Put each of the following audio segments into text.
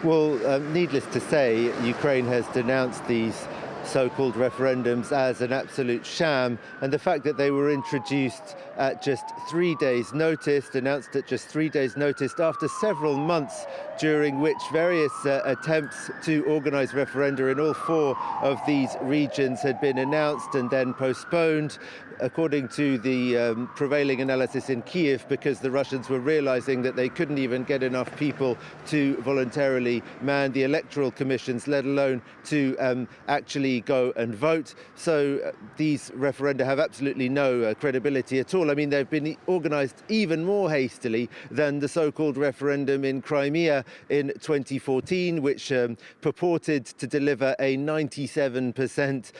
Well, needless to say, Ukraine has denounced these so-called referendums as an absolute sham, and the fact that they were introduced at just 3 days' notice, announced at just 3 days' notice after several months during which various attempts to organize referenda in all four of these regions had been announced and then postponed, according to the prevailing analysis in Kiev, because the Russians were realizing that they couldn't even get enough people to voluntarily man the electoral commissions, let alone to actually go and vote. So these referenda have absolutely no credibility at all. I mean, they've been organized even more hastily than the so-called referendum in Crimea in 2014, which purported to deliver a 97%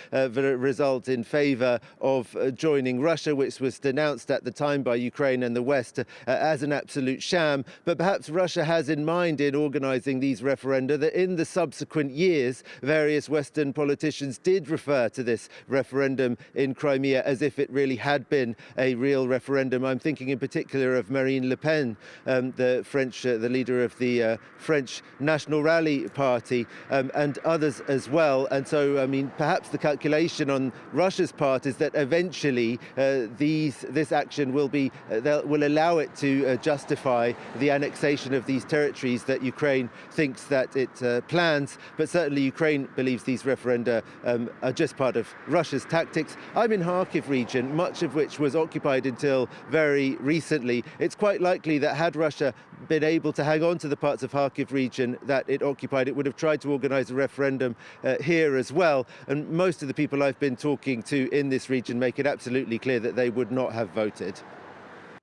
result in favor of joining Russia, which was denounced at the time by Ukraine and the West as an absolute sham. But perhaps Russia has in mind in organizing these referenda that in the subsequent years, various Western politicians did refer to this referendum in Crimea as if it really had been a real referendum. I'm thinking in particular of Marine Le Pen, the leader of the French National Rally Party, and others as well. And so, I mean, perhaps the calculation on Russia's part is that eventually this action will allow it to justify the annexation of these territories that Ukraine thinks that it plans. But certainly Ukraine believes these referenda are just part of Russia's tactics. I'm in Kharkiv region, much of which was occupied until very recently. It's quite likely that had Russia been able to hang on to the parts of Kharkiv region that it occupied, it would have tried to organize a referendum here as well. And most of the people I've been talking to in this region make it absolutely clear that they would not have voted.